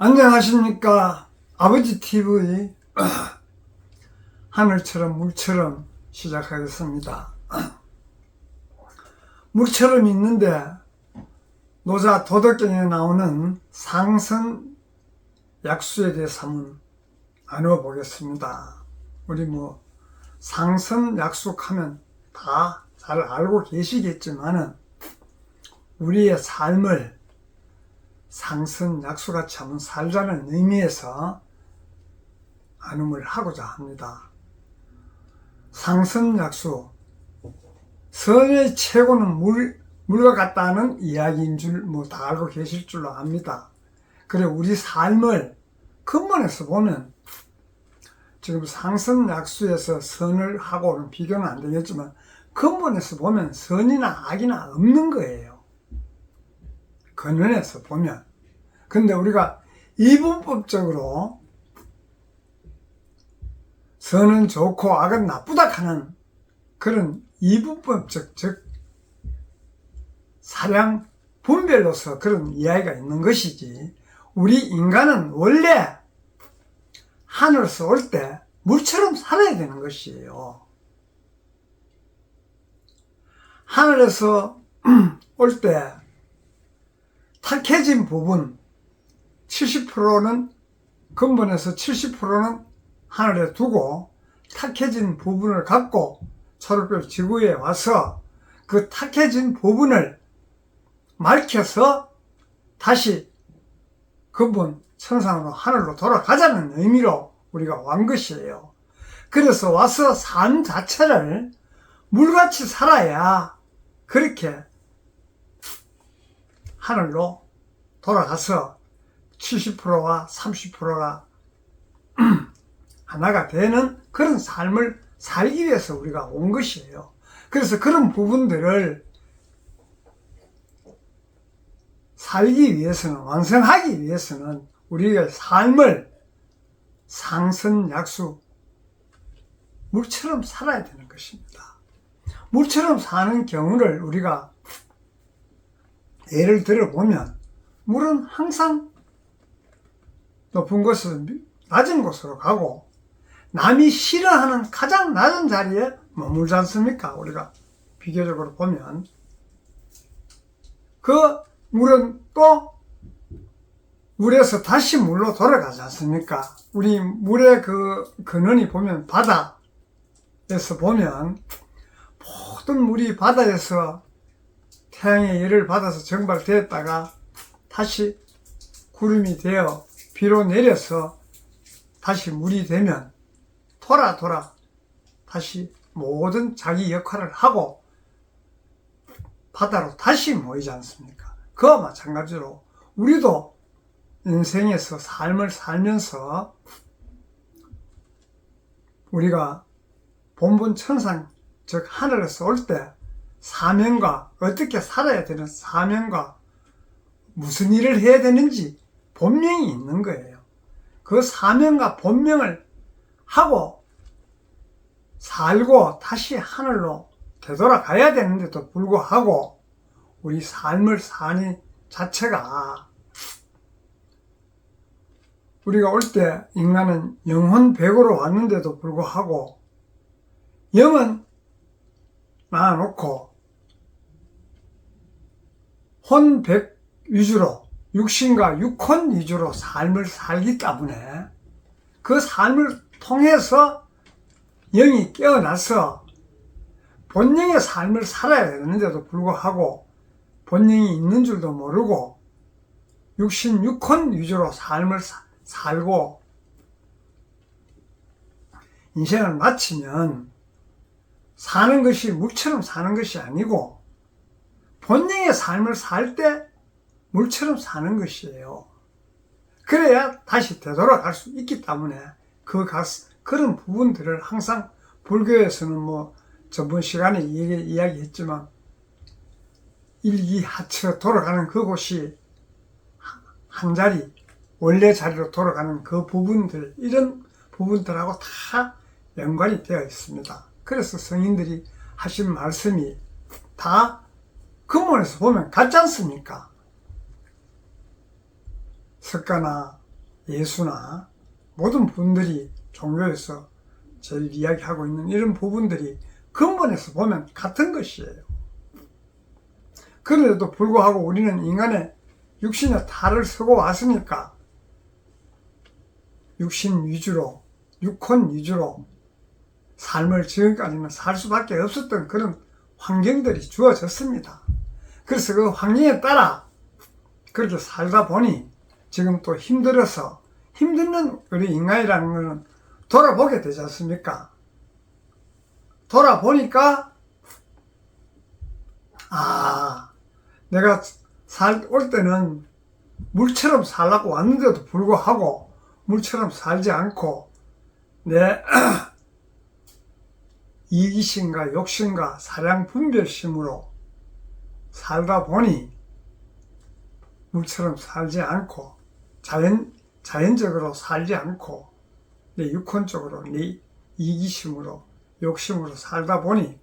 안녕하십니까. 아버지 TV 하늘처럼 물처럼 시작하겠습니다. 물처럼 있는데 노자 도덕경에 나오는 상선 약수에 대해서 한번 나누어 보겠습니다. 우리 상선 약수하면 다 잘 알고 계시겠지만은 우리의 삶을 상선 약수같이 한번 살자는 의미에서 나눔을 하고자 합니다. 상선 약수, 선의 최고는 물과 같다는 이야기인 줄 다 알고 계실 줄로 압니다. 그래 우리 삶을 근본에서 보면 지금 상선 약수에서 선을 하고는 비교는 안 되겠지만 근본에서 보면 선이나 악이나 없는 거예요. 근원에서 보면. 근데 우리가 이분법적으로 선은 좋고 악은 나쁘다 하는 그런 이분법적, 즉 사량 분별로서 그런 이야기가 있는 것이지, 우리 인간은 원래 하늘에서 올 때 물처럼 살아야 되는 것이에요. 하늘에서 올 때 탁해진 부분 70%는 근본에서 70%는 하늘에 두고 탁해진 부분을 갖고 초록별 지구에 와서 그 탁해진 부분을 맑혀서 다시 근본 천상으로 하늘로 돌아가자는 의미로 우리가 온 것이에요. 그래서 와서 삶 자체를 물같이 살아야 그렇게 하늘로 돌아가서 70%와 30%가 하나가 되는 그런 삶을 살기 위해서 우리가 온 것이에요. 그래서 그런 부분들을 살기 위해서는, 완성하기 위해서는 우리의 삶을 상선약수, 물처럼 살아야 되는 것입니다. 물처럼 사는 경우를 우리가 예를 들어보면, 물은 항상 높은 곳에서 낮은 곳으로 가고 남이 싫어하는 가장 낮은 자리에 머물지 않습니까? 우리가 비교적으로 보면 그 물은 또 물에서 다시 물로 돌아가지 않습니까? 우리 물의 그 근원이 보면 바다에서 보면 모든 물이 바다에서 태양의 열을 받아서 증발되었다가 다시 구름이 되어 비로 내려서 다시 물이 되면 돌아 다시 모든 자기 역할을 하고 바다로 다시 모이지 않습니까? 그와 마찬가지로 우리도 인생에서 삶을 살면서 우리가 본분 천상, 즉 하늘에서 올 때 사명과 어떻게 살아야 되는 사명과 무슨 일을 해야 되는지 본명이 있는 거예요. 그 사명과 본명을 하고 살고 다시 하늘로 되돌아가야 되는데도 불구하고 우리 삶을 사는 자체가, 우리가 올 때 인간은 영혼 100으로 왔는데도 불구하고 영은 놔놓고 혼 100 위주로, 육신과 육혼 위주로 삶을 살기 때문에 그 삶을 통해서 영이 깨어나서 본영의 삶을 살아야 되는데도 불구하고 본영이 있는 줄도 모르고 육신, 육혼 위주로 삶을 살고 인생을 마치면 사는 것이 물처럼 사는 것이 아니고 본영의 삶을 살 때 물처럼 사는 것이에요. 그래야 다시 되돌아갈 수 있기 때문에 그런 부분들을 항상 불교에서는 저번 시간에 이야기했지만 일기하처 돌아가는 그곳이 한 자리, 원래 자리로 돌아가는 그 부분들, 이런 부분들하고 다 연관이 되어 있습니다. 그래서 성인들이 하신 말씀이 다 근본에서 보면 같지 않습니까? 석가나 예수나 모든 분들이 종교에서 제일 이야기하고 있는 이런 부분들이 근본에서 보면 같은 것이에요. 그런데도 불구하고 우리는 인간의 육신의 탈을 쓰고 왔으니까 육신 위주로, 육혼 위주로 삶을 지금까지는 살 수밖에 없었던 그런 환경들이 주어졌습니다. 그래서 그 환경에 따라 그렇게 살다 보니 지금 또 힘들어서 힘든 우리 인간이라는 것은 돌아보게 되지 않습니까? 돌아보니까 내가 올 때는 물처럼 살라고 왔는데도 불구하고 물처럼 살지 않고 내 이기심과 욕심과 사량 분별심으로 살다 보니 물처럼 살지 않고 자연적으로 살지 않고 내 육혼적으로 내 이기심으로 욕심으로 살다 보니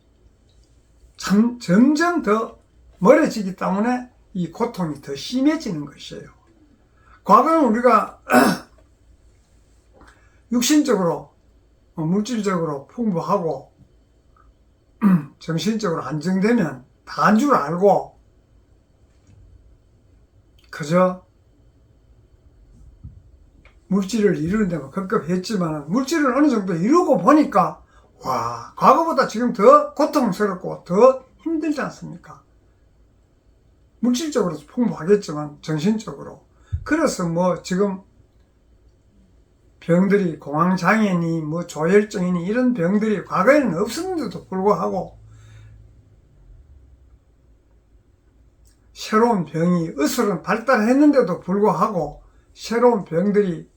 점점 더 멀어지기 때문에 이 고통이 더 심해지는 것이에요. 과거는 우리가 육신적으로 물질적으로 풍부하고 정신적으로 안정되면 다 한 줄 알고 그저 물질을 이루는 데만 급급했지만 물질을 어느 정도 이루고 보니까 와, 과거보다 지금 더 고통스럽고 더 힘들지 않습니까? 물질적으로 풍부하겠지만 정신적으로. 그래서 뭐 지금 병들이 공황장애니 뭐 조혈증이니 이런 병들이 과거에는 없었는데도 불구하고 새로운 병이 의술은 발달했는데도 불구하고 새로운 병들이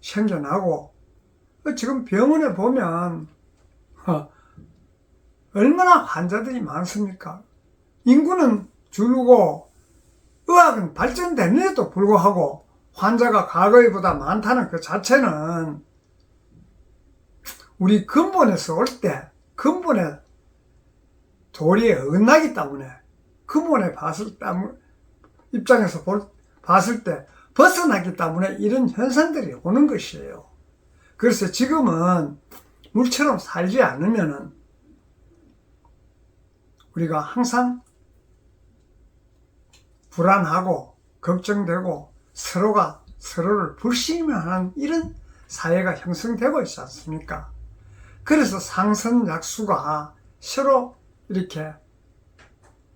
생겨나고 지금 병원에 보면 얼마나 환자들이 많습니까? 인구는 줄고 의학은 발전됐는데도 불구하고 환자가 과거에보다 많다는 그 자체는 우리 근본에서 올 때 근본에 도리에 어긋나기 때문에 근본에 입장에서 봤을 때 벗어나기 때문에 이런 현상들이 오는 것이에요. 그래서 지금은 물처럼 살지 않으면은 우리가 항상 불안하고 걱정되고 서로가 서로를 불신임하는 이런 사회가 형성되고 있지 않습니까? 그래서 상선약수가 서로 이렇게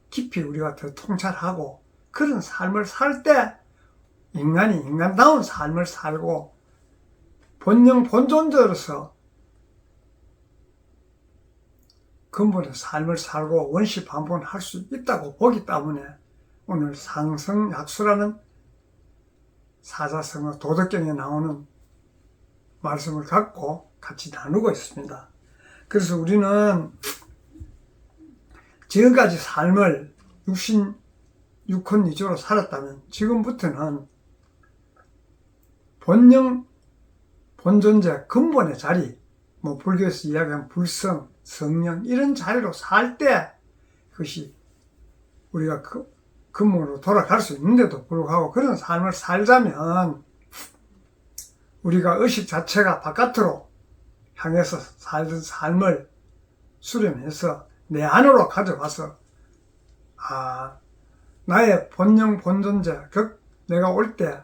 깊이 우리가 더 통찰하고 그런 삶을 살 때 인간이 인간다운 삶을 살고 본영 본존자로서 근본의 삶을 살고 원시반복할 수 있다고 보기 때문에 오늘 상성약수라는 사자성어 도덕경에 나오는 말씀을 갖고 같이 나누고 있습니다. 그래서 우리는 지금까지 삶을 육혼 위주로 살았다면 지금부터는 본영 본존재 근본의 자리, 뭐 불교에서 이야기하는 불성, 성령 이런 자리로 살 때 그것이 우리가 근본으로 돌아갈 수 있는데도 불구하고 그런 삶을 살자면 우리가 의식 자체가 바깥으로 향해서 살던 삶을 수렴해서 내 안으로 가져와서 나의 본영 본존재 즉 내가 올 때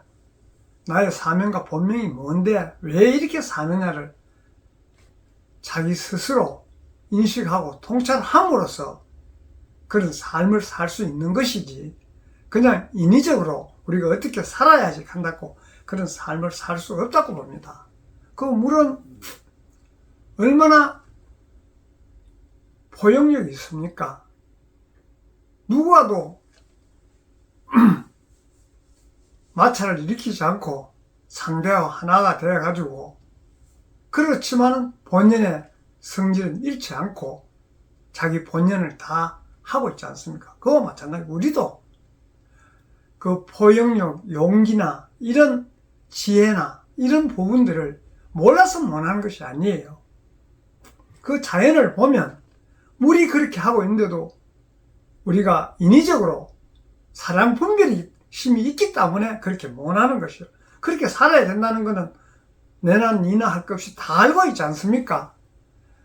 나의 사명과 본명이 뭔데 왜 이렇게 사느냐를 자기 스스로 인식하고 통찰함으로써 그런 삶을 살 수 있는 것이지 그냥 인위적으로 우리가 어떻게 살아야지 한다고 그런 삶을 살 수 없다고 봅니다. 물론 얼마나 포용력이 있습니까? 누구와도 마찰을 일으키지 않고 상대와 하나가 되어가지고 그렇지만 본연의 성질은 잃지 않고 자기 본연을 다 하고 있지 않습니까? 그와 마찬가지로 우리도 그 포용력, 용기나 이런 지혜나 이런 부분들을 몰라서 못하는 것이 아니에요. 그 자연을 보면 물이 그렇게 하고 있는데도 우리가 인위적으로 사랑 분별이 힘이 있기 때문에 그렇게 못하는 것이에요. 그렇게 살아야 된다는 것은 내나 니나 할 것 없이 다 알고 있지 않습니까?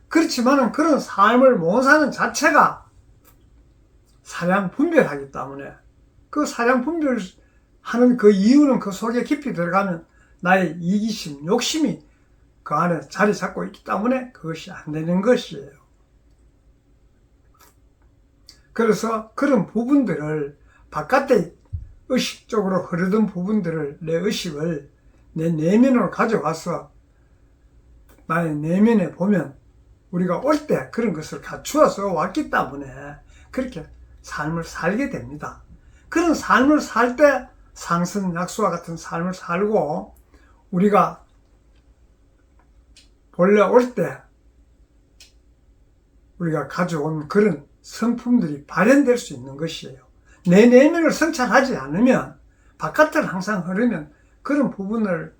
그렇지만은 그런 삶을 못 사는 자체가 사량 분별하기 때문에 그 사량 분별하는 그 이유는 그 속에 깊이 들어가면 나의 이기심, 욕심이 그 안에 자리 잡고 있기 때문에 그것이 안 되는 것이에요. 그래서 그런 부분들을 바깥에 의식적으로 흐르던 부분들을 내 의식을 내 내면으로 가져와서 나의 내면에 보면 우리가 올 때 그런 것을 갖추어서 왔기 때문에 그렇게 삶을 살게 됩니다. 그런 삶을 살 때 상승약수와 같은 삶을 살고 우리가 본래 올 때 우리가 가져온 그런 성품들이 발현될 수 있는 것이에요. 내 내면을 성찰하지 않으면 바깥을 항상 흐르면 그런 부분을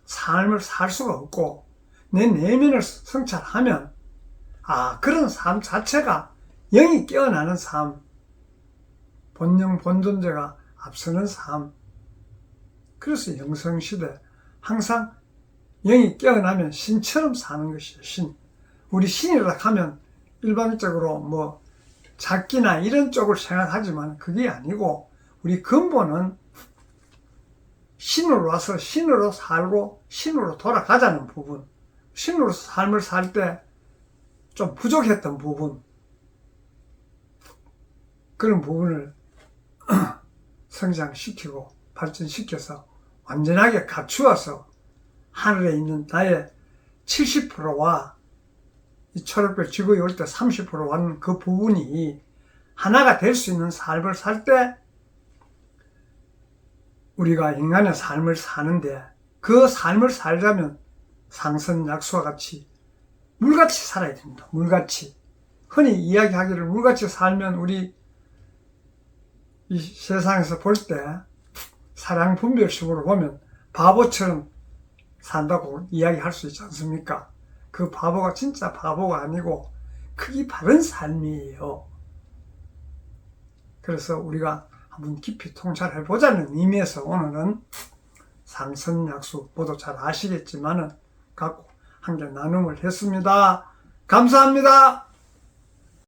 삶을 살 수가 없고 내 내면을 성찰하면 그런 삶 자체가 영이 깨어나는 삶, 본영 본존재가 앞서는 삶. 그래서 영성시대 항상 영이 깨어나면 신처럼 사는 것이에요. 신. 우리 신이라 하면 일반적으로 뭐 작기나 이런 쪽을 생각하지만 그게 아니고 우리 근본은 신으로 와서 신으로 살고 신으로 돌아가자는 부분, 신으로 삶을 살 때 좀 부족했던 부분, 그런 부분을 성장시키고 발전시켜서 완전하게 갖추어서 하늘에 있는 나의 70%와 이 초록별 지구에 올 때 30% 왔는 그 부분이 하나가 될 수 있는 삶을 살 때 우리가 인간의 삶을 사는데 그 삶을 살려면 상선약수와 같이 물같이 살아야 됩니다. 물같이. 흔히 이야기하기를 물같이 살면 우리 이 세상에서 볼 때 사량 분별식으로 보면 바보처럼 산다고 이야기할 수 있지 않습니까? 그 바보가 진짜 바보가 아니고 크기 바른 삶이에요. 그래서 우리가 한번 깊이 통찰해 보자는 의미에서 오늘은 상선약수 모두 잘 아시겠지만은 갖고 함께 나눔을 했습니다. 감사합니다.